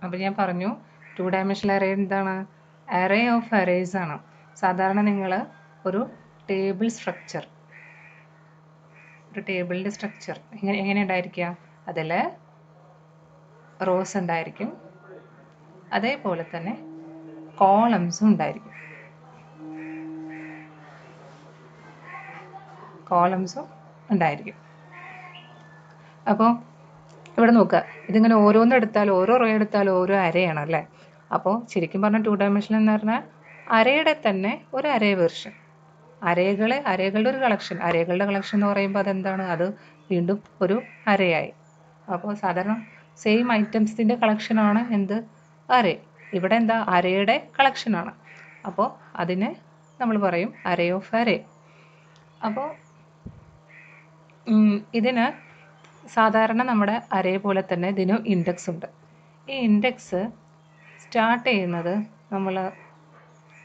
അപ്പോൾ ഞാൻ പറഞ്ഞു 2 ഡയമെൻഷണൽ അറേ എന്താണ്? അറേ ഓഫ് അറേസ് ആണ്. സാധാരണ നിങ്ങൾ ഒരു ടേബിളിൻ്റെ സ്ട്രക്ചർ എങ്ങനെ ഉണ്ടായിരിക്കുക? അതിൽ റോസ് ഉണ്ടായിരിക്കും, അതേപോലെ തന്നെ കോളംസും ഉണ്ടായിരിക്കും. അപ്പോൾ ഇവിടെ നോക്കുക, ഇതിങ്ങനെ ഓരോന്നെടുത്താലും ഓരോ റോ എടുത്താലും ഓരോ അരയാണ് അല്ലേ? അപ്പോൾ ശരിക്കും പറഞ്ഞാൽ 2 ഡയമെൻഷണൽ എന്ന് പറഞ്ഞാൽ അരയുടെ തന്നെ ഒരു അരേ വെർഷൻ. അരകളുടെ ഒരു കളക്ഷൻ. അരകളുടെ കളക്ഷൻ എന്ന് പറയുമ്പോൾ അതെന്താണ്? അത് വീണ്ടും ഒരു അരയായി. അപ്പോൾ സാധാരണ സെയിം ഐറ്റംസിൻ്റെ കളക്ഷനാണ് എന്ത്? അരേ. ഇവിടെ എന്താ? അരയുടെ കളക്ഷനാണ്. അപ്പോൾ അതിന് നമ്മൾ പറയും അരേ ഓഫ് അരേ. അപ്പോൾ ഇതിന് സാധാരണ നമ്മുടെ അരേ പോലെ തന്നെ ഇതിനും ഇൻഡെക്സ് ഉണ്ട്. ഈ ഇൻഡെക്സ് സ്റ്റാർട്ട് ചെയ്യുന്നത്, നമ്മൾ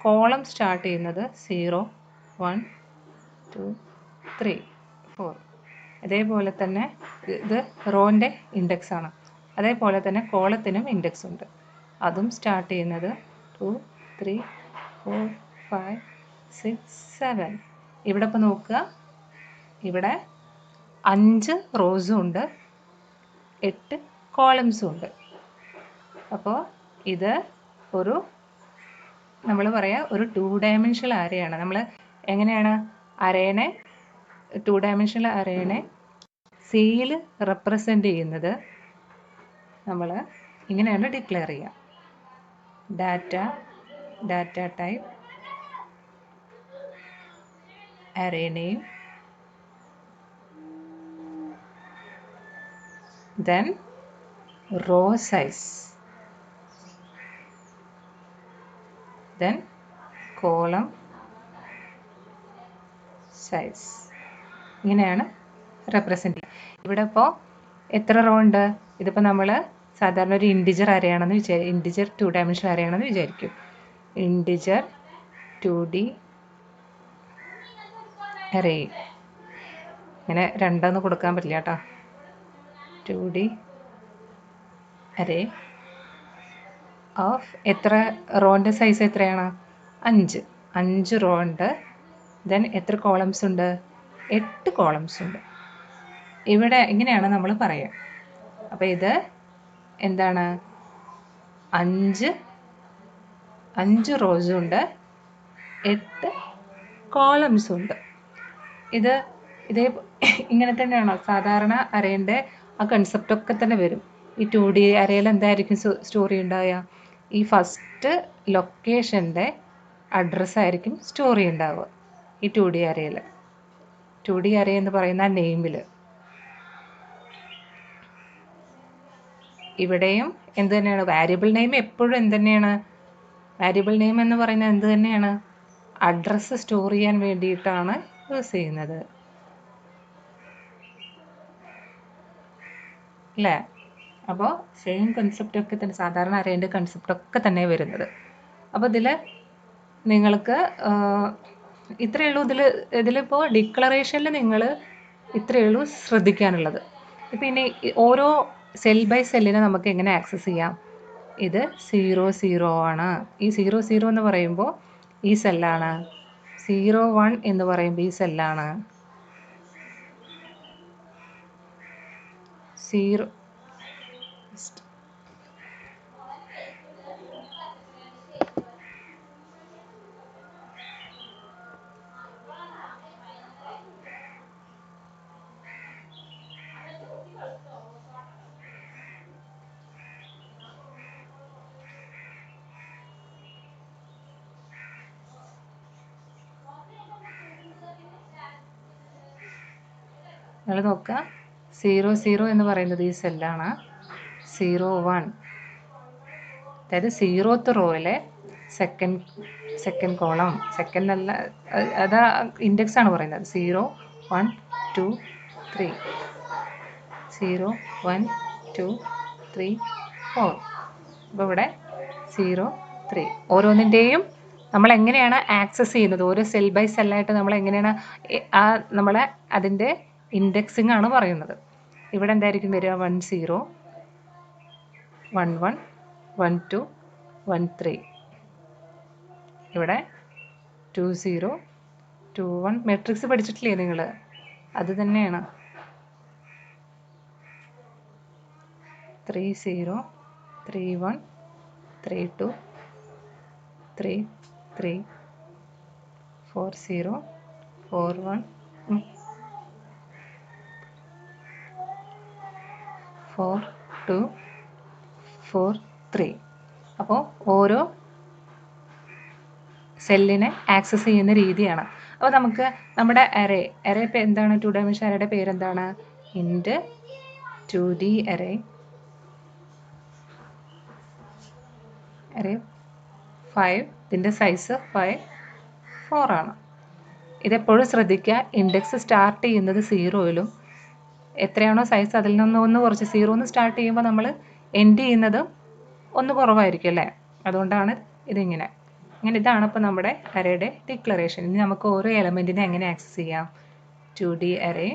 കോളം സ്റ്റാർട്ട് ചെയ്യുന്നത് 0, 1, 2, 3, 4. അതേപോലെ തന്നെ ഇത് റോൻ്റെ ഇൻഡെക്സ് ആണ്. അതേപോലെ തന്നെ കോളത്തിനും ഇൻഡെക്സ് ഉണ്ട്. അതും സ്റ്റാർട്ട് ചെയ്യുന്നത് 2, 3, 4, 5, 6, 7. ഇവിടെ ഇപ്പോൾ നോക്കുക, ഇവിടെ 5 റോസും ഉണ്ട്, 8 കോളംസും ഉണ്ട്. അപ്പോൾ ഇത് ഒരു നമ്മൾ പറയാം ഒരു 2 ഡയമെൻഷണൽ അറേയാണ്. നമ്മൾ എങ്ങനെയാണ് 2 ഡയമെൻഷണൽ അറേനെ സിയിൽ റെപ്രസെൻ്റ് ചെയ്യുന്നത്? നമ്മൾ ഇങ്ങനെയാണ് ഡിക്ലെയർ ചെയ്യുക. Data type, array name, then row size, then column size. ഇങ്ങനെയാണ് റെപ്രസെൻ്റ് ചെയ്യുക. ഇവിടെ ഇപ്പോൾ എത്ര റോ ഉണ്ട്? ഇതിപ്പോൾ നമ്മൾ സാധാരണ ഒരു ഇൻഡിജർ അരയാണെന്ന് ഇൻഡിജർ 2 ഡയമെൻഷണൽ അരയാണെന്ന് വിചാരിക്കും. ഇൻഡിജർ 2D അരേ. ഇങ്ങനെ രണ്ടെന്ന് കൊടുക്കാൻ പറ്റില്ല കേട്ടോ. 2D അരേ ഓഫ് എത്ര റോൻ്റെ സൈസ് എത്രയാണ്? 5 റോ ഉണ്ട്. ദെൻ എത്ര കോളംസ് ഉണ്ട്? 8 കോളംസ് ഉണ്ട്. ഇവിടെ ഇങ്ങനെയാണ് നമ്മൾ പറയുക. അപ്പോൾ ഇത് എന്താണ്? 5 റോസും ഉണ്ട്, 8 കോളംസും ഉണ്ട്. ഇതേ ഇങ്ങനെ തന്നെയാണോ സാധാരണ അരേൻ്റെ ആ കൺസെപ്റ്റൊക്കെ തന്നെ വരും. ഈ 2D അരയിൽ എന്തായിരിക്കും സ്റ്റോറി ഉണ്ടാവുക? ഈ ഫസ്റ്റ് ലൊക്കേഷൻ്റെ അഡ്രസ്സായിരിക്കും സ്റ്റോറി ഉണ്ടാവുക ഈ 2D അരയിൽ. 2D അരേ എന്ന് പറയുന്ന നെയിമിൽ. ഇവിടെയും എന്ത് തന്നെയാണ്? വാരിയബിൾ നെയിം എപ്പോഴും എന്ത് തന്നെയാണ്? വാരിയബിൾ നെയിം എന്ന് പറയുന്നത് എന്ത് തന്നെയാണ്? അഡ്രസ്സ് സ്റ്റോർ ചെയ്യാൻ വേണ്ടിയിട്ടാണ് യൂസ് ചെയ്യുന്നത് അല്ലേ? അപ്പോൾ സെയിം കൺസെപ്റ്റൊക്കെ തന്നെ സാധാരണ അരേൻ്റെ കൺസെപ്റ്റൊക്കെ തന്നെ വരുന്നത്. അപ്പോൾ നിങ്ങൾക്ക് ഇത്രയേ ഉള്ളൂ. ഇതിലിപ്പോൾ ഡിക്ലറേഷനിൽ നിങ്ങൾ ഇത്രയേ ഉള്ളൂ ശ്രദ്ധിക്കാനുള്ളത്. പിന്നെ ഓരോ സെൽ ബൈ സെല്ലിനെ നമുക്ക് എങ്ങനെ ആക്സസ് ചെയ്യാം? ഇത് 0 ആണ്. ഈ 0 എന്ന് പറയുമ്പോൾ ഈ സെല്ലാണ്. 01 എന്ന് പറയുമ്പോൾ ഈ സെല്ലാണ്. 0 നിങ്ങൾ നോക്കുക, 00 എന്ന് പറയുന്നത് ഈ സെല്ലാണ്. 01 അതായത് 0th റോയിലെ സെക്കൻഡ് കോളം. സെക്കൻഡ് അല്ല, അതാ ഇൻഡെക്സ് ആണ് പറയുന്നത്. 0, 1, 2, 3. 0, 1, 2, 3, 4. അപ്പോൾ ഇവിടെ 0, 3. ഓരോന്നിൻ്റെയും നമ്മൾ എങ്ങനെയാണ് ആക്സസ് ചെയ്യുന്നത്? ഓരോ സെൽ ബൈ സെല്ലായിട്ട് നമ്മൾ എങ്ങനെയാണ് നമ്മളെ അതിൻ്റെ ഇൻഡെക്സിങ് ആണ് പറയുന്നത്. ഇവിടെ എന്തായിരിക്കും വരിക? 10, 11, 1 2 1 3. ഇവിടെ 2 0 2 1. മെട്രിക്സ് പഠിച്ചിട്ടില്ലേ നിങ്ങൾ? അത് തന്നെയാണ്. 3 0 3 1 3 2 3 3 4 0 4 1 4 2 4 3. അപ്പോൾ ഓരോ സെല്ലിനെ ആക്സസ് ചെയ്യുന്ന രീതിയാണ്. അപ്പോൾ നമുക്ക് നമ്മുടെ അറേ എന്താണ്? 2 ഡയമെൻഷൻ അറേയുടെ പേരെന്താണ്? ഇൻറ്റ് 2D അറേ 5. ഇതിൻ്റെ സൈസ് 5 4 ആണ്. ഇതെപ്പോഴും ശ്രദ്ധിക്കുക, ഇൻഡെക്സ് സ്റ്റാർട്ട് ചെയ്യുന്നത് 0യിലും എത്രയാണോ സൈസ് അതിൽ നിന്ന് ഒന്ന് കുറച്ച് 0 സ്റ്റാർട്ട് ചെയ്യുമ്പോൾ നമ്മൾ എൻഡ് ചെയ്യുന്നത് ഒന്ന് കുറവായിരിക്കും അല്ലേ? അതുകൊണ്ടാണ് ഇതിങ്ങനെ. ഇതാണ് ഇപ്പോൾ നമ്മുടെ അറേയുടെ ഡിക്ലറേഷൻ. ഇനി നമുക്ക് ഓരോ എലമെൻറ്റിനെ എങ്ങനെ ആക്സസ് ചെയ്യാം? 2D അറേ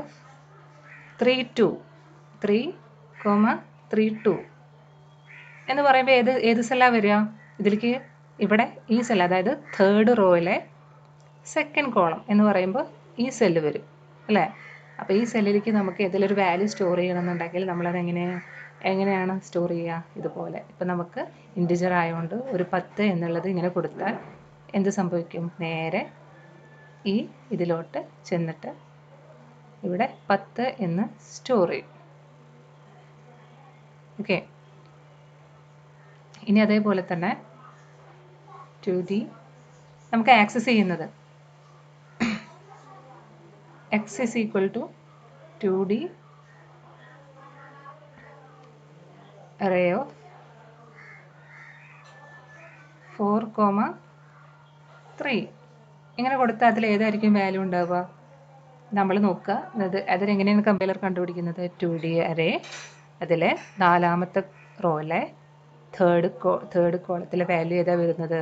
ഓഫ് 3 2 3 3 2 എന്ന് പറയുമ്പോൾ ഏത് സെല്ലാണ് വരിക? ഇതിലേക്ക് ഇവിടെ ഈ സെൽ, അതായത് തേർഡ് റോയിലെ സെക്കൻഡ് കോളം എന്ന് പറയുമ്പോൾ ഈ സെല്ല് വരും അല്ലേ? അപ്പോൾ ഈ സെല്ലിലേക്ക് നമുക്ക് ഏതെങ്കിലും ഒരു വാല്യൂ സ്റ്റോർ ചെയ്യണമെന്നുണ്ടെങ്കിൽ നമ്മളത് എങ്ങനെയാണ് സ്റ്റോർ ചെയ്യുക? ഇതുപോലെ. ഇപ്പം നമുക്ക് ഇൻറ്റിജർ ആയതുകൊണ്ട് ഒരു 10 എന്നുള്ളത് ഇങ്ങനെ കൊടുത്താൽ എന്ത് സംഭവിക്കും? നേരെ ഈ ഇതിലോട്ട് ചെന്നിട്ട് ഇവിടെ 10 എന്ന് സ്റ്റോർ ചെയ്യും. ഓക്കെ. ഇനി അതേപോലെ തന്നെ 2D നമുക്ക് ആക്സസ് ചെയ്യുന്നത് x is equal to 2D array of 4, 3. ഇങ്ങനെ കൊടുത്താൽ അതിൽ ഏതായിരിക്കും വാല്യൂ ഉണ്ടാവുക? നമ്മൾ നോക്കുക. അതിലെങ്ങനെയാണ് കമ്പൈലർ കണ്ടുപിടിക്കുന്നത്? 2D അറേ, അതിൽ 4ാമത്തെ റോയിലെ തേർഡ് കോളത്തിലെ വാല്യൂ ഏതാ വരുന്നത്?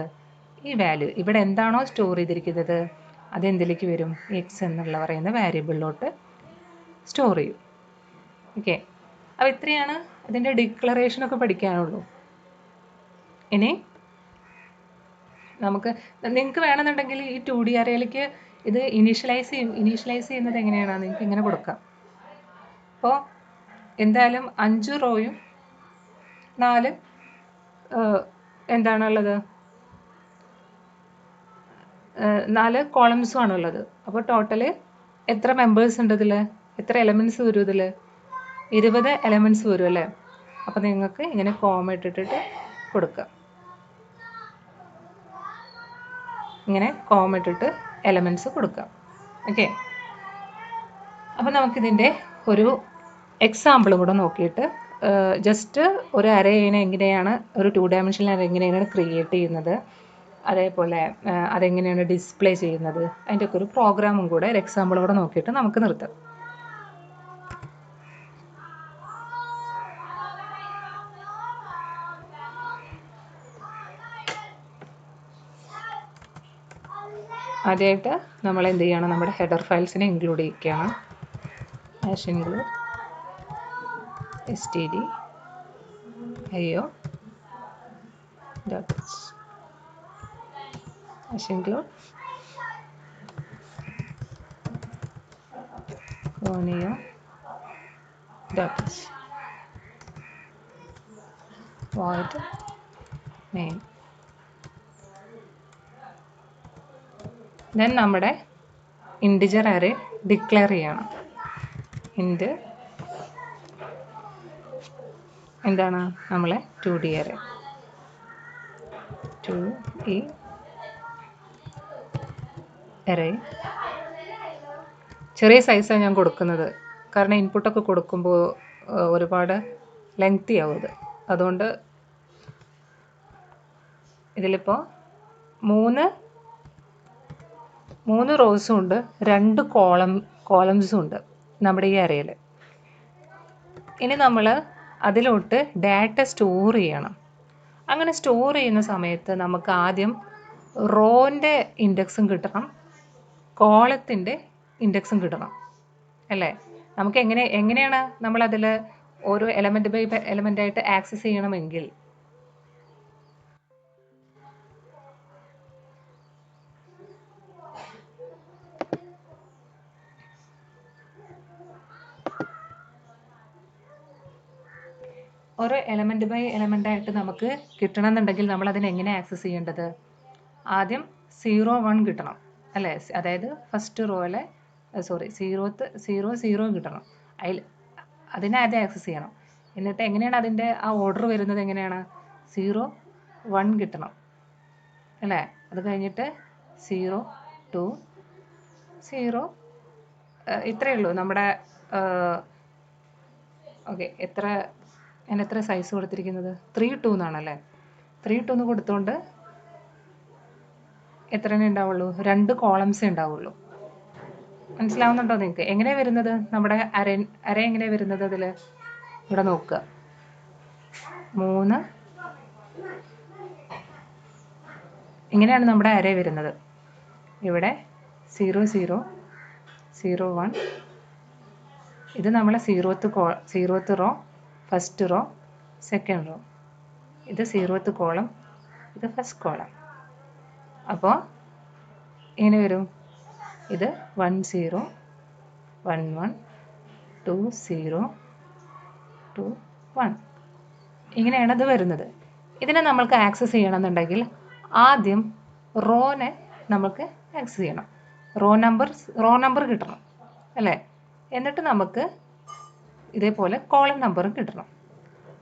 ഈ വാല്യൂ ഇവിടെ എന്താണോ സ്റ്റോർ ചെയ്തിരിക്കുന്നത് അതെന്തിലേക്ക് വരും? എക്സ് എന്നുള്ള പറയുന്ന വേരിയബിളിലോട്ട് സ്റ്റോർ ചെയ്യും. ഓക്കെ. അപ്പോൾ ഇത്രയാണ് അതിൻ്റെ ഡിക്ലറേഷനൊക്കെ പഠിക്കാനുള്ളൂ. ഇനി നിങ്ങൾക്ക് വേണമെന്നുണ്ടെങ്കിൽ ഈ 2D അറേയിലേക്ക് ഇത് ഇനീഷ്യലൈസ് ചെയ്യുന്നത് എങ്ങനെയാണ്? നിങ്ങൾക്ക് ഇങ്ങനെ കൊടുക്കാം. അപ്പോൾ എന്തായാലും 5 റോയും 4 എന്താണുള്ളത്? 4 കോളംസും ആണുള്ളത്. അപ്പോൾ ടോട്ടൽ എത്ര മെമ്പേഴ്സ് ഉണ്ട് ഇതിൽ? എത്ര എലമെൻറ്റ്സ് വരും ഇതിൽ? 20 എലമെൻറ്റ്സ് വരും അല്ലേ? അപ്പോൾ നിങ്ങൾക്ക് ഇങ്ങനെ കോമ ഇട്ടിട്ട് കൊടുക്കാം. ഇങ്ങനെ കോമ ഇട്ടിട്ട് എലമെൻറ്റ്സ് കൊടുക്കാം. ഓക്കെ. അപ്പോൾ നമുക്കിതിൻ്റെ ഒരു എക്സാമ്പിളും കൂടെ നോക്കിയിട്ട് ജസ്റ്റ് ഒരു അറേനെ എങ്ങനെയാണ്, ഒരു 2 ഡയമെൻഷണൽ അറേ എങ്ങനെയാണ് ക്രിയേറ്റ് ചെയ്യുന്നത്, അതേപോലെ അതെങ്ങനെയാണ് ഡിസ്പ്ലേ ചെയ്യുന്നത്, അതിൻ്റെയൊക്കെ ഒരു പ്രോഗ്രാമും കൂടെ, ഒരു എക്സാമ്പിളും കൂടെ നോക്കിയിട്ട് നമുക്ക് നിർത്താം. ആദ്യമായിട്ട് നമ്മൾ എന്ത് ചെയ്യണം? നമ്മുടെ ഹെഡർ ഫയൽസിനെ ഇൻക്ലൂഡ് ചെയ്യിക്കുകയാണ്. include std io.h include onio.h void name. then നമ്മുടെ ഇൻറ്റിജർ അറേ ഡിക്ലെയർ ചെയ്യണം. ഇൻറ്റ് എന്താണ്? നമ്മളെ 2D അറേ 2D അറേ ചെറിയ സൈസാണ് ഞാൻ കൊടുക്കുന്നത്, കാരണം ഇൻപുട്ടൊക്കെ കൊടുക്കുമ്പോൾ ഒരുപാട് ലെങ്തി ആവും അത്. അതുകൊണ്ട് ഇതിലിപ്പോൾ 3 റോസും ഉണ്ട്, 2 കോളംസും ഉണ്ട് നമ്മുടെ ഈ അറേയിൽ. ഇനി നമ്മൾ അതിലോട്ട് ഡാറ്റ സ്റ്റോർ ചെയ്യണം. അങ്ങനെ സ്റ്റോർ ചെയ്യുന്ന സമയത്ത് നമുക്ക് ആദ്യം റോൻ്റെ ഇൻഡെക്സും കിട്ടണം, കോളത്തിൻ്റെ ഇൻഡെക്സും കിട്ടണം അല്ലേ? നമുക്ക് എങ്ങനെയാണ് നമ്മളതിൽ ഓരോ എലമെൻറ്റ് ബൈ എലമെൻ്റ് ആയിട്ട് ആക്സസ് ചെയ്യണമെങ്കിൽ ഓരോ എലമെൻറ്റ് ബൈ എലമെൻ്റ് ആയിട്ട് നമുക്ക് കിട്ടണമെന്നുണ്ടെങ്കിൽ നമ്മൾ അതിനെ എങ്ങനെ ആക്സസ് ചെയ്യേണ്ടത്? ആദ്യം 0 1 കിട്ടണം അല്ലേ? അതായത് ഫസ്റ്റ് റോയിലെ സീറോ കിട്ടണം. അതിനെ ആദ്യം ആക്സസ് ചെയ്യണം. എന്നിട്ട് എങ്ങനെയാണ് അതിൻ്റെ ആ ഓർഡർ വരുന്നത്? എങ്ങനെയാണ്? 0 1 കിട്ടണം അല്ലേ? അത് കഴിഞ്ഞിട്ട് 0 2 0 ഇത്രയേ ഉള്ളൂ നമ്മുടെ. ഓക്കെ, ഞാൻ എത്ര സൈസ് കൊടുത്തിരിക്കുന്നത്? 3 2 എന്നാണല്ലേ? 3 2 എന്ന് കൊടുത്തുകൊണ്ട് എത്ര ഉണ്ടാവുള്ളൂ? 2 കോളംസേ ഉണ്ടാവുള്ളൂ. മനസ്സിലാവുന്നുണ്ടോ നിങ്ങൾക്ക്? എങ്ങനെയാണ് വരുന്നത് നമ്മുടെ അര എങ്ങനെയാണ് വരുന്നത്? അതിൽ ഇവിടെ നോക്കുക, 3 ഇങ്ങനെയാണ് നമ്മുടെ അര വരുന്നത്. ഇവിടെ 0 0 0 1 ഇത് നമ്മളെ zeroth row, first row, second row. ഇത് 0th കോളം, ഇത് ഫസ്റ്റ് കോളം. അപ്പോൾ എങ്ങനെ വരും? ഇത് 1 0 1 1 2 0 2 1 ഇങ്ങനെയാണ് അത് വരുന്നത്. ഇതിനെ നമ്മൾക്ക് ആക്സസ് ചെയ്യണമെന്നുണ്ടെങ്കിൽ ആദ്യം റോനെ നമുക്ക് ആക്സസ് ചെയ്യണം. റോ നമ്പർ കിട്ടണം അല്ലേ? എന്നിട്ട് നമുക്ക് ഇതേപോലെ കോളം നമ്പറും കിട്ടണം.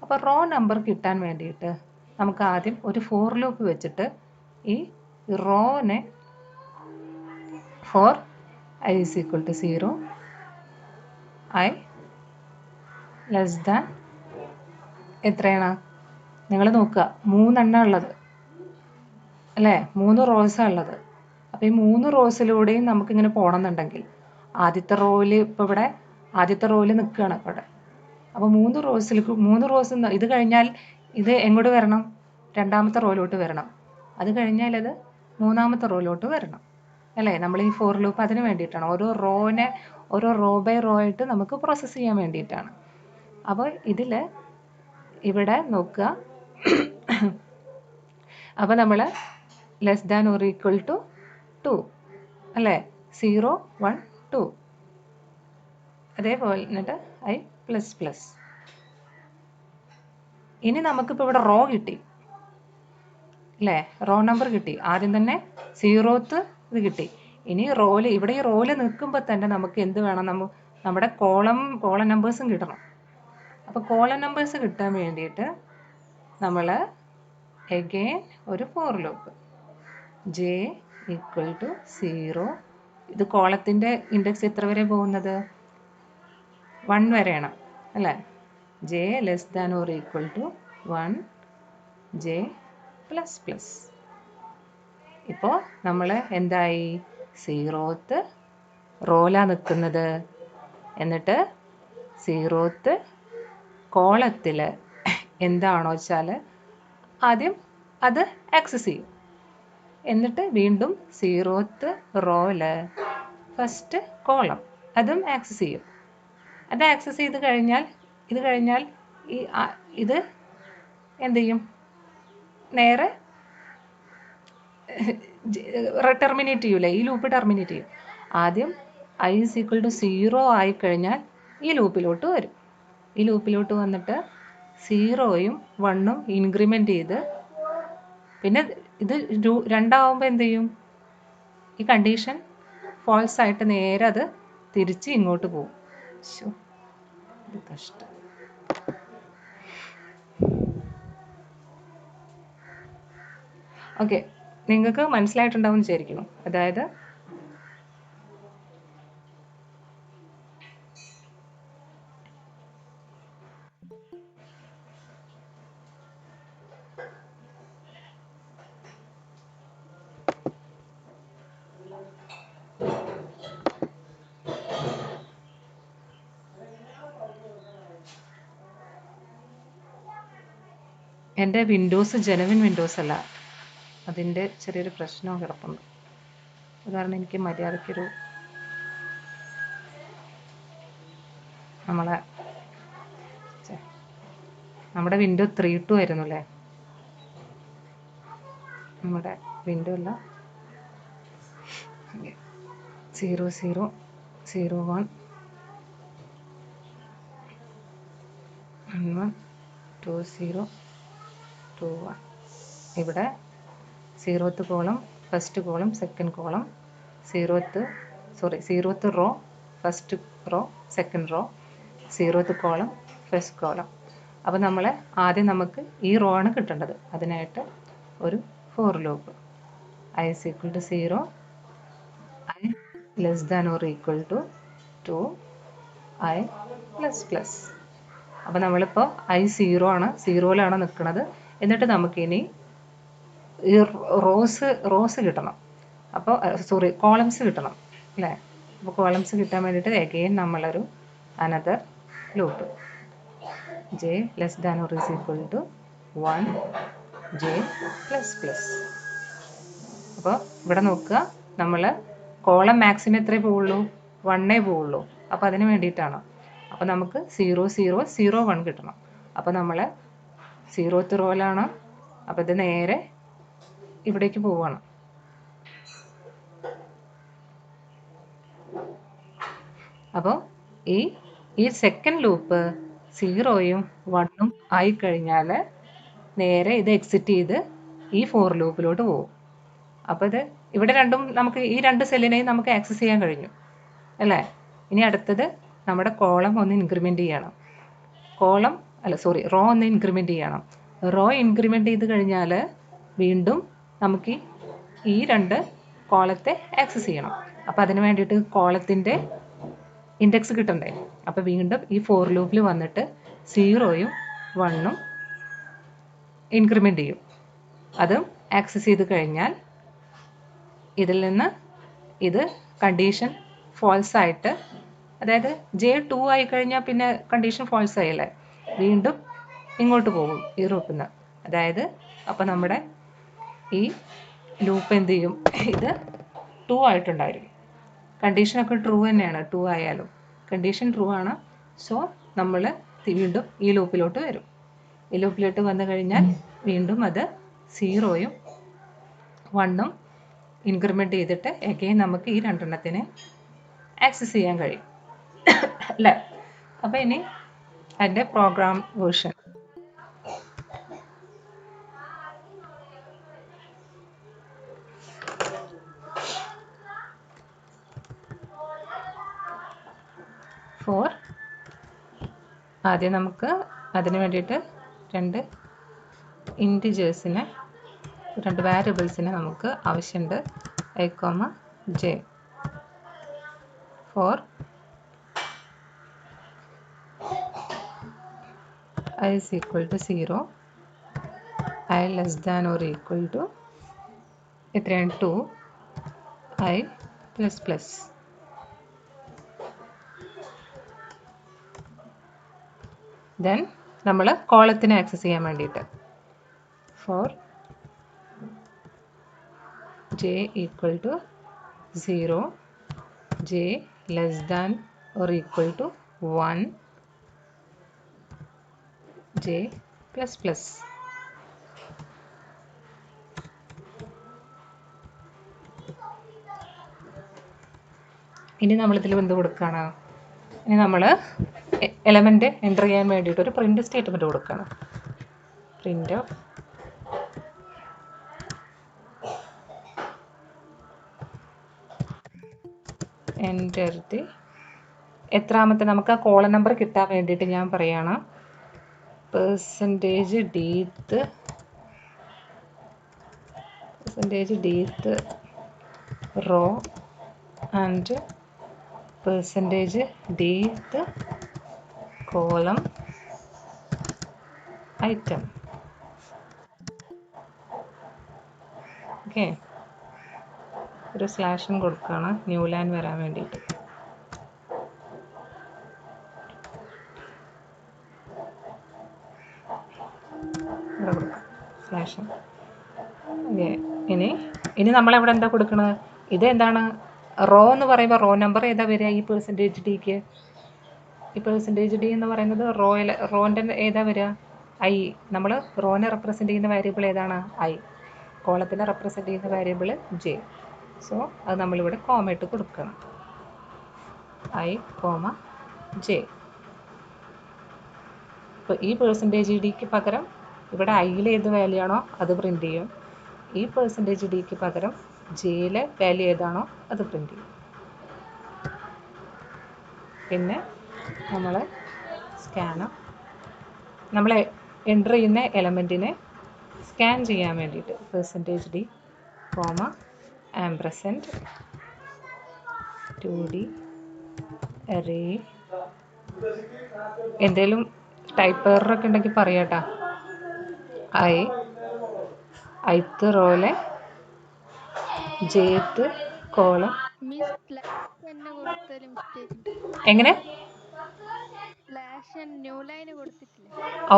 അപ്പോൾ റോ നമ്പർ കിട്ടാൻ വേണ്ടിയിട്ട് നമുക്ക് ആദ്യം ഒരു ഫോർ ലൂപ്പ് വെച്ചിട്ട് ഈ റോനെ four i is equal to 0, i less than എത്രയാണ്? നിങ്ങൾ നോക്കുക, 3 എണ്ണം ഉള്ളത് അല്ലേ? 3 റോസാണ് ഉള്ളത്. അപ്പോൾ ഈ 3 റോസിലൂടെയും നമുക്കിങ്ങനെ പോകണമെന്നുണ്ടെങ്കിൽ ആദ്യത്തെ റോയിൽ ഇപ്പോൾ ഇവിടെ ആദ്യത്തെ റോയിൽ നിൽക്കുകയാണ് ഇപ്പോൾ ഇവിടെ. അപ്പോൾ 3 റോസ് ഇത് കഴിഞ്ഞാൽ ഇത് എങ്ങോട്ട് വരണം? രണ്ടാമത്തെ റോയിലോട്ട് വരണം. അത് കഴിഞ്ഞാൽ അത് മൂന്നാമത്തെ റോയിലോട്ട് വരണം അല്ലേ? നമ്മൾ ഈ ഫോർ ലൂപ്പ് അതിന് വേണ്ടിയിട്ടാണ്. ഓരോ റോ ബൈ റോ ആയിട്ട് നമുക്ക് പ്രോസസ്സ് ചെയ്യാൻ വേണ്ടിയിട്ടാണ്. അപ്പോൾ ഇവിടെ നോക്കുക, അപ്പോൾ നമ്മൾ less than or equal to 2 അല്ലേ? 0 1 2 അതേപോലെ എന്നിട്ട് i പ്ലസ് പ്ലസ്. ഇനി നമുക്കിപ്പോൾ ഇവിടെ റോ കിട്ടി അല്ലേ? റോ നമ്പർ കിട്ടി. ആദ്യം തന്നെ 0th ഇത് കിട്ടി. ഇനി ഇവിടെ ഈ റോയിൽ നിൽക്കുമ്പോൾ തന്നെ നമുക്ക് എന്ത് വേണം? നമ്മുടെ കോളം നമ്പേഴ്സും കിട്ടണം. അപ്പോൾ കോളം നമ്പേഴ്സ് കിട്ടാൻ വേണ്ടിയിട്ട് നമ്മൾ എഗെയിൻ ഒരു for loop j equal to 0. ഇത് കോളത്തിൻ്റെ ഇൻഡെക്സ് എത്ര വരെ പോകുന്നത്? 1 വരെയാണ് അല്ലേ? j less than or equal to 1 j plus plus. ഇപ്പോൾ നമ്മൾ എന്തായി? 0th റോയിലാണ് നിൽക്കുന്നത്. എന്നിട്ട് 0th കോളത്തിൽ എന്താണോ വെച്ചാൽ ആദ്യം അത് ആക്സസ് ചെയ്യും. എന്നിട്ട് വീണ്ടും 0th റോയിൽ ഫസ്റ്റ് കോളം അതും ആക്സസ് ചെയ്യും. അത് ആക്സസ് ചെയ്ത് കഴിഞ്ഞാൽ ഇത് എന്ത് ചെയ്യും? നേരെ ടെർമിനേറ്റ് ചെയ്യൂലേ? ഈ ലൂപ്പ് ടെർമിനേറ്റ് ചെയ്യും. ആദ്യം i is equal to 0 ആയിക്കഴിഞ്ഞാൽ ഈ ലൂപ്പിലോട്ട് വരും. ഈ ലൂപ്പിലോട്ട് വന്നിട്ട് 0യും 1ഉം ഇൻക്രിമെൻ്റ് ചെയ്ത് പിന്നെ ഇത് 2 ആവുമ്പോൾ എന്ത് ചെയ്യും? ഈ കണ്ടീഷൻ ഫോൾസ് ആയിട്ട് നേരെ അത് തിരിച്ച് ഇങ്ങോട്ട് പോകും. ഇത് കഷ്ടം. ഓക്കെ, നിങ്ങൾക്ക് മനസ്സിലായിട്ടുണ്ടാവും വിചാരിക്കുന്നു. അതായത് എൻ്റെ വിൻഡോസ് ജെനുവിൻ വിൻഡോസ് അല്ല, അതിൻ്റെ ചെറിയൊരു പ്രശ്നവും കിടപ്പുണ്ട്. അത് കാരണം എനിക്ക് മര്യാദയ്ക്കൊരു നമ്മുടെ വിൻഡോ 3-2 ആയിരുന്നു അല്ലേ? നമ്മുടെ വിൻഡോ അല്ല, 0 0 0 1 1 2 0 2 1. ഇവിടെ 0th column, first column, second column, 0th row, first row, second row, 0th column, first column. അപ്പോൾ ആദ്യം നമുക്ക് ഈ റോ ആണ് കിട്ടേണ്ടത്. അതിനായിട്ട് ഒരു for loop i is equal to 0, i less than or equal to 2, i plus plus. അപ്പോൾ നമ്മളിപ്പോൾ i 0 ആണ്, 0യിലാണ് നിൽക്കുന്നത്. എന്നിട്ട് നമുക്കിനി ഈ റോസ് കിട്ടണം. അപ്പോൾ കോളംസ് കിട്ടണം അല്ലേ? അപ്പോൾ കോളംസ് കിട്ടാൻ വേണ്ടിയിട്ട് അഗെയിൻ നമ്മളൊരു another loop j less than or is equal to 1, j plus plus. അപ്പോൾ ഇവിടെ നോക്കുക, നമ്മൾ കോളം മാക്സിമം എത്രയേ പോവുള്ളൂ? 1 പോവുള്ളൂ. അപ്പോൾ അതിന് വേണ്ടിയിട്ടാണ്. അപ്പോൾ നമുക്ക് 0 0 0 1 കിട്ടണം. അപ്പോൾ നമ്മൾ 0th റോയിലാണ്. അപ്പോൾ ഇത് നേരെ ഇവിടേക്ക് പോവുകയാണ്. അപ്പോൾ ഈ സെക്കൻഡ് ലൂപ്പ് 0യും 1ഉം ആയി കഴിഞ്ഞാൽ നേരെ ഇത് എക്സിറ്റ് ചെയ്ത് ഈ ഫോർ ലൂപ്പിലോട്ട് പോകും. അപ്പോൾ ഇവിടെ രണ്ടും നമുക്ക് ഈ രണ്ട് സെല്ലിനെയും നമുക്ക് ആക്സസ് ചെയ്യാൻ കഴിഞ്ഞു അല്ലേ? ഇനി അടുത്തത് നമ്മുടെ കോളം ഒന്ന് ഇൻക്രിമെൻ്റ് ചെയ്യണം. റോ ഒന്ന് ഇൻക്രിമെൻ്റ് ചെയ്യണം. റോ ഇൻക്രിമെൻ്റ് ചെയ്ത് കഴിഞ്ഞാൽ വീണ്ടും നമുക്ക് ഈ രണ്ട് കോളത്തെ ആക്സസ് ചെയ്യണം. അപ്പോൾ അതിന് വേണ്ടിയിട്ട് കോളത്തിൻ്റെ ഇൻഡെക്സ് കിട്ടണ്ടേ? അപ്പോൾ വീണ്ടും ഈ ഫോർ ലൂപ്പിൽ വന്നിട്ട് 0യും 1ഉം ഇൻക്രിമെൻ്റ് ചെയ്യും. അതും ആക്സസ് ചെയ്ത് കഴിഞ്ഞാൽ ഇതിൽ നിന്ന് ഇത് കണ്ടീഷൻ ഫോൾസ് ആയിട്ട്, അതായത് j 2 ആയി കഴിഞ്ഞാൽ പിന്നെ കണ്ടീഷൻ ഫോൾസ് ആയില്ലേ, വീണ്ടും ഇങ്ങോട്ട് പോകും ഈ ലൂപ്പിൽ നിന്ന്. അതായത് അപ്പോൾ നമ്മുടെ ഈ ലൂപ്പ് എന്ത് ചെയ്യും? ഇത് 2 ആയിട്ടുണ്ടായിരിക്കും. കണ്ടീഷനൊക്കെ ട്രൂ തന്നെയാണ്, 2 ആയാലും കണ്ടീഷൻ ട്രൂ ആണ്. സോ നമ്മൾ വീണ്ടും ഈ ലൂപ്പിലോട്ട് വരും. ഈ ലൂപ്പിലോട്ട് വന്നു കഴിഞ്ഞാൽ വീണ്ടും അത് 0യും 1ഉം ഇൻക്രിമെൻ്റ് ചെയ്തിട്ട് അഗെയിൻ നമുക്ക് ഈ രണ്ടെണ്ണത്തിനെ ആക്സസ് ചെയ്യാൻ കഴിയും അല്ലേ? അപ്പോൾ ഇനി അതിൻ്റെ പ്രോഗ്രാം വേർഷൻ ആദ്യം നമുക്ക് അതിന് വേണ്ടിയിട്ട് രണ്ട് വേരിയബിൾസിനെ നമുക്ക് ആവശ്യമുണ്ട്. i, j. for i is equal to 0, i less than or equal to 2, i plus plus. Then നമ്മൾ കോളത്തിനെ ആക്സസ് ചെയ്യാൻ വേണ്ടിയിട്ട് for j equal to 0, j less than or equal to 1, j plus plus. ഇനി നമ്മളിതിൽ എന്ത് കൊടുക്കുകയാണ്? ഇനി നമ്മൾ element enter ചെയ്യാൻ വേണ്ടിയിട്ട് ഒരു പ്രിൻ്റ് സ്റ്റേറ്റ്മെൻറ്റ് കൊടുക്കുകയാണ്. പ്രിൻ്റ് എൻ്റർ ദി എത്രാമത്തെ, നമുക്ക് ആ കോളം നമ്പർ കിട്ടാൻ വേണ്ടിയിട്ട് ഞാൻ പറയുകയാണ് %dth row and %dth column item. Okay, ഒരു സ്ലാഷും കൊടുക്കുകയാണ് ന്യൂ ലൈൻ വരാൻ വേണ്ടിയിട്ട്. സ്ലാഷും. ഓക്കെ, ഇനി നമ്മളിവിടെ എന്താ കൊടുക്കണത്? ഇത് എന്താണ്? റോ എന്ന് പറയുമ്പോൾ റോ നമ്പർ ഏതാ വരിക ഈ %dക്ക്? ഈ പെർസെൻറ്റേജ് ഡി എന്ന് പറയുന്നത് റോൻ്റെ ഏതാ വരിക? ഐ. നമ്മൾ റോനെ റെപ്രസെൻ്റ് ചെയ്യുന്ന വേരിയബിൾ ഏതാണ്? ഐ. കോളത്തിനെ റെപ്രസെൻ്റ് ചെയ്യുന്ന വേരിയബിൾ ജെ. സോ അത് നമ്മളിവിടെ കോമ ഇട്ട് കൊടുക്കണം. I comma J. ഇപ്പോൾ ഈ പെർസെൻറ്റേജ് ഡിക്ക് പകരം ഇവിടെ ഐയിൽ ഏത് വാല്യൂ ആണോ അത് പ്രിൻ്റ് ചെയ്യും. ഈ പെർസെൻറ്റേജ് ഡിക്ക് പകരം ജെയിലെ വാല്യൂ ഏതാണോ അത് പ്രിൻ്റ് ചെയ്യും. പിന്നെ നമ്മൾ നമ്മൾ എൻ്റർ ചെയ്യുന്ന എലമെൻറ്റിനെ സ്കാൻ ചെയ്യാൻ വേണ്ടിയിട്ട് percentage d comma ampersand 2D array. എന്തെങ്കിലും ടൈപ്പ് എററൊക്കെ ഉണ്ടെങ്കിൽ പറയാട്ടാ. ith റോയിലെ jth കോളം. എങ്ങനെ?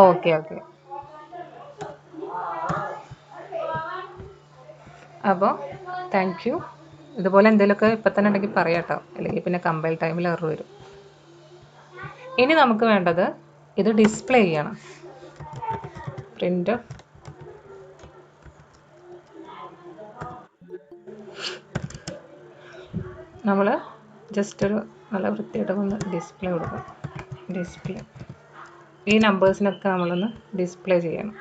Okay okay. അപ്പോൾ താങ്ക് യു. ഇതുപോലെ എന്തെങ്കിലുമൊക്കെ ഇപ്പം തന്നെ ഉണ്ടെങ്കിൽ പറയാട്ടോ, അല്ലെങ്കിൽ പിന്നെ കമ്പൈൽ ടൈമിൽ എറർ വരും. ഇനി നമുക്ക് വേണ്ടത് ഇത് ഡിസ്പ്ലേ ചെയ്യണം. പ്രിൻ്റ് നമ്മൾ ജസ്റ്റ് ഒരു നല്ല വൃത്തിയായിട്ട് ഒന്ന് ഡിസ്പ്ലേ കൊടുക്കണം. ഡിസ്പ്ലേ ഈ നമ്പേഴ്സിനൊക്കെ നമ്മളൊന്ന് ഡിസ്പ്ലേ ചെയ്യണം.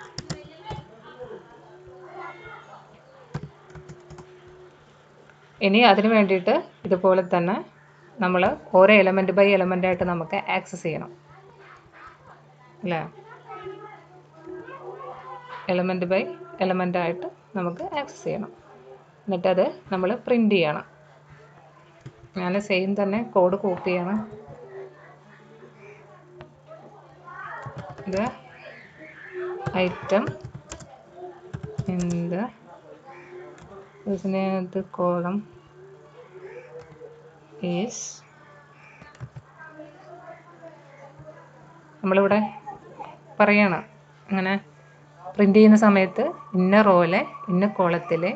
ഇനി അതിന് വേണ്ടിയിട്ട് ഇതുപോലെ തന്നെ നമ്മൾ ഓരോ എലമെൻറ്റ് ബൈ എലമെൻ്റായിട്ട് നമുക്ക് ആക്സസ് ചെയ്യണം അല്ലേ? എലമെൻറ്റ് ബൈ എലമെൻ്റായിട്ട് നമുക്ക് ആക്സസ് ചെയ്യണം. എന്നിട്ടത് നമ്മൾ പ്രിൻ്റ് ചെയ്യണം. ഞാൻ സെയിം തന്നെ കോഡ് കോപ്പി ചെയ്യണം. ഇത് item in the column is, നമ്മളിവിടെ പറയണം അങ്ങനെ പ്രിൻ്റ് ചെയ്യുന്ന സമയത്ത് ഇന്ന റോയിലെ ഇന്ന കോളത്തിലെ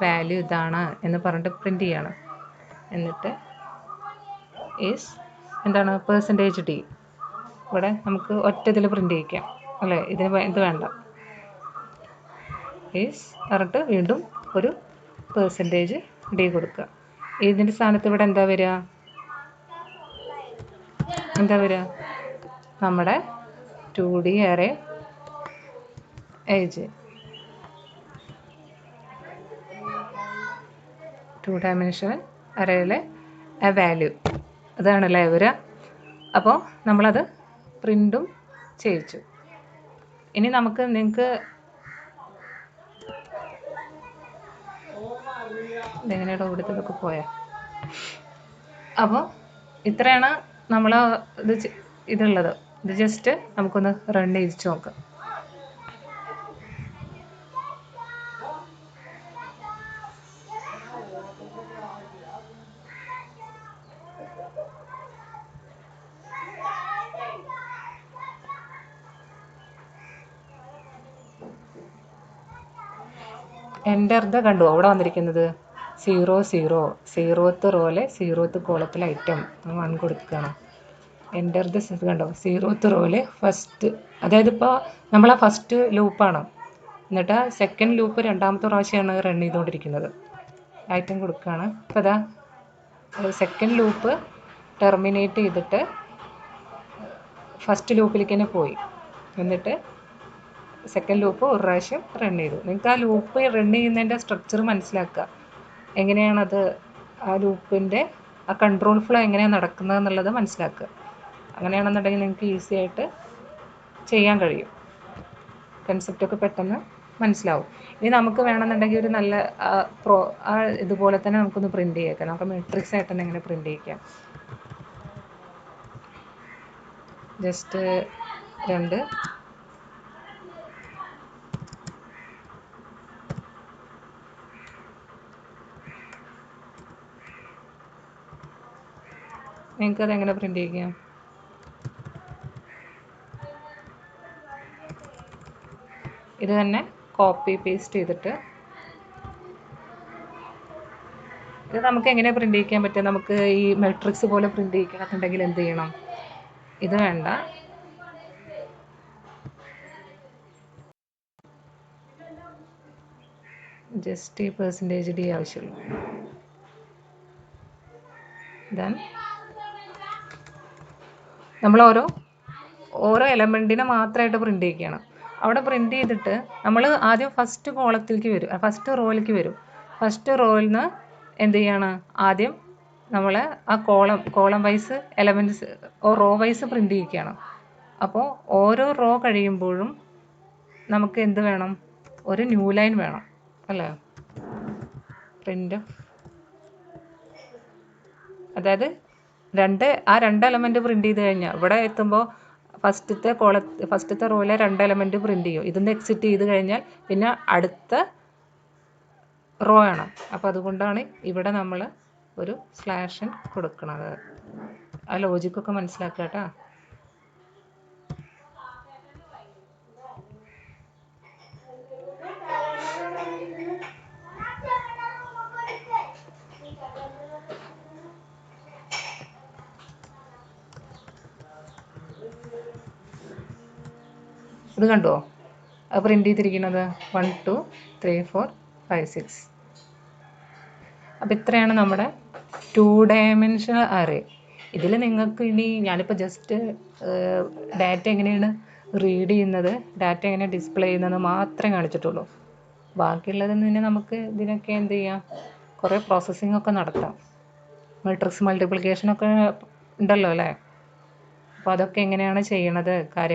വാല്യൂ ഇതാണ് എന്ന് പറഞ്ഞിട്ട് പ്രിൻ്റ് ചെയ്യണം. എന്നിട്ട് ഈസ് എന്താണ് പെർസെൻറ്റേജ് ഡി. ഇവിടെ നമുക്ക് ഒറ്റ ഇതിൽ പ്രിൻ്റ് ചെയ്യിക്കാം അല്ലേ? ഇത് വേണ്ട. ഈസ് പറഞ്ഞിട്ട് വീണ്ടും ഒരു പെർസെൻറ്റേജ് ഡി കൊടുക്കുക. ഇതിൻ്റെ സ്ഥാനത്ത് ഇവിടെ എന്താ വരിക? നമ്മുടെ 2D അറേ ഏജ്, 2 ഡയമെൻഷണൽ അറേയിലെ ആ വാല്യൂ അതാണല്ലേ വരിക. അപ്പോൾ നമ്മളത് പ്രിൻറ്റും ചെയ്യിച്ചു. ഇനി നിങ്ങൾക്ക് ഇതെങ്ങനെയാണ് ഇവിടുത്തെ പോയാൽ. അപ്പോൾ ഇത്രയാണ് നമ്മൾ ഇതുള്ളത്. ഇത് ജസ്റ്റ് നമുക്കൊന്ന് റൺ ചെയ്യിച്ചു നോക്കാം. എൻ്റർ ദ കണ്ടു അവിടെ വന്നിരിക്കുന്നത് 0 0 0th റോയിലെ 0th കോളത്തിൽ ഐറ്റം 1 കൊടുക്കുകയാണ്. എൻ്റർ ദ കണ്ടോ 0th റോയിലെ ഫസ്റ്റ്, അതായത് ഇപ്പോൾ നമ്മളാ ഫസ്റ്റ് ലൂപ്പാണ്. എന്നിട്ട് സെക്കൻഡ് ലൂപ്പ് രണ്ടാമത്തെ പ്രാവശ്യമാണ് റൺ ചെയ്തുകൊണ്ടിരിക്കുന്നത്. ഐറ്റം കൊടുക്കുകയാണ്. അപ്പോൾ അതാ സെക്കൻഡ് ലൂപ്പ് ടെർമിനേറ്റ് ചെയ്തിട്ട് ഫസ്റ്റ് ലൂപ്പിലേക്ക് തന്നെ പോയി. എന്നിട്ട് സെക്കൻഡ് ലൂപ്പ് ഒരു പ്രാവശ്യം റൺ ചെയ്തു. നിങ്ങൾക്ക് ആ ലൂപ്പ് റൺ ചെയ്യുന്നതിൻ്റെ സ്ട്രക്ചർ മനസ്സിലാക്കുക. എങ്ങനെയാണത് ആ ലൂപ്പിൻ്റെ ആ കൺട്രോൾ ഫ്ലോ എങ്ങനെയാണ് നടക്കുന്നത് എന്നുള്ളത് മനസ്സിലാക്കുക. അങ്ങനെയാണെന്നുണ്ടെങ്കിൽ നിങ്ങൾക്ക് ഈസി ആയിട്ട് ചെയ്യാൻ കഴിയും. കൺസെപ്റ്റൊക്കെ പെട്ടെന്ന് മനസ്സിലാവും. ഇനി നമുക്ക് വേണമെന്നുണ്ടെങ്കിൽ ഒരു നല്ല ഇതുപോലെ തന്നെ നമുക്കൊന്ന് പ്രിൻ്റ് ചെയ്യേക്കാം. നമുക്ക് മെട്രിക്സ് ആയിട്ട് തന്നെ എങ്ങനെ പ്രിൻ്റ് ചെയ്യിക്കാം. ജസ്റ്റ് 2 നിങ്ങൾക്കത് എങ്ങനെ പ്രിൻ്റ് ചെയ്യിക്കാം? ഇത് തന്നെ കോപ്പി പേസ്റ്റ് ചെയ്തിട്ട് ഇത് നമുക്ക് എങ്ങനെ പ്രിൻ്റ് ചെയ്യിക്കാൻ പറ്റുക? നമുക്ക് ഈ മെട്രിക്സ് പോലെ പ്രിൻ്റ് ചെയ്യിക്കണമെന്നുണ്ടെങ്കിൽ എന്ത് ചെയ്യണം? ഇത് വേണ്ട. ജസ്റ്റ് ഈ %d ആവശ്യമുള്ളൂ. ദെൻ നമ്മൾ ഓരോ എലമെൻറ്റിനെ മാത്രമായിട്ട് പ്രിൻ്റ് ചെയ്യിക്കുകയാണ്. അവിടെ പ്രിൻ്റ് ചെയ്തിട്ട് നമ്മൾ ആദ്യം ഫസ്റ്റ് കോളത്തിലേക്ക് വരും, ഫസ്റ്റ് റോയിലേക്ക് വരും. ഫസ്റ്റ് റോയിൽ നിന്ന് എന്ത് ചെയ്യാണ്, ആദ്യം നമ്മൾ ആ column wise elements row wise print ചെയ്യിക്കുകയാണ്. അപ്പോൾ ഓരോ റോ കഴിയുമ്പോഴും നമുക്ക് എന്ത് വേണം, ഒരു ന്യൂ ലൈൻ വേണം അല്ലേ. പ്രിൻ്റ് അതായത് ആ രണ്ട് എലമെൻറ്റ് പ്രിൻ്റ് ചെയ്ത് കഴിഞ്ഞാൽ ഇവിടെ എത്തുമ്പോൾ ഫസ്റ്റത്തെ റോയിലെ 2 എലമെൻറ്റ് പ്രിൻ്റ് ചെയ്യും. ഇതിന്ന് എക്സിറ്റ് ചെയ്ത് കഴിഞ്ഞാൽ പിന്നെ അടുത്ത റോ ആണ്. അപ്പോൾ അതുകൊണ്ടാണ് ഇവിടെ നമ്മൾ ഒരു സ്ലാഷൻ കൊടുക്കുന്നത്. ആ ലോജിക്കൊക്കെ മനസ്സിലാക്കുക കേട്ടോ. ഇത് കണ്ടോ, അത് പ്രിൻ്റ് ചെയ്തിരിക്കുന്നത് 1 2 3 4 5 6. അപ്പോൾ ഇത്രയാണ് നമ്മുടെ 2 ഡയമെൻഷണൽ അറേ. ഇതിൽ നിങ്ങൾക്ക് ഇനി ഞാനിപ്പോൾ ജസ്റ്റ് ഡാറ്റ എങ്ങനെയാണ് റീഡ് ചെയ്യുന്നത്, ഡാറ്റ എങ്ങനെ ഡിസ്പ്ലേ ചെയ്യുന്നത് മാത്രമേ കാണിച്ചിട്ടുള്ളൂ. ബാക്കിയുള്ളത് പിന്നെ നമുക്ക് ഇതിനൊക്കെ എന്ത് ചെയ്യാം, കുറേ പ്രോസസ്സിംഗ് ഒക്കെ നടത്താം. മാട്രിക്സ് മൾട്ടിപ്ലിക്കേഷനൊക്കെ ഉണ്ടല്ലോ അല്ലേ. അപ്പോൾ അതൊക്കെ എങ്ങനെയാണ് ചെയ്യണത്, കാര്യങ്ങൾ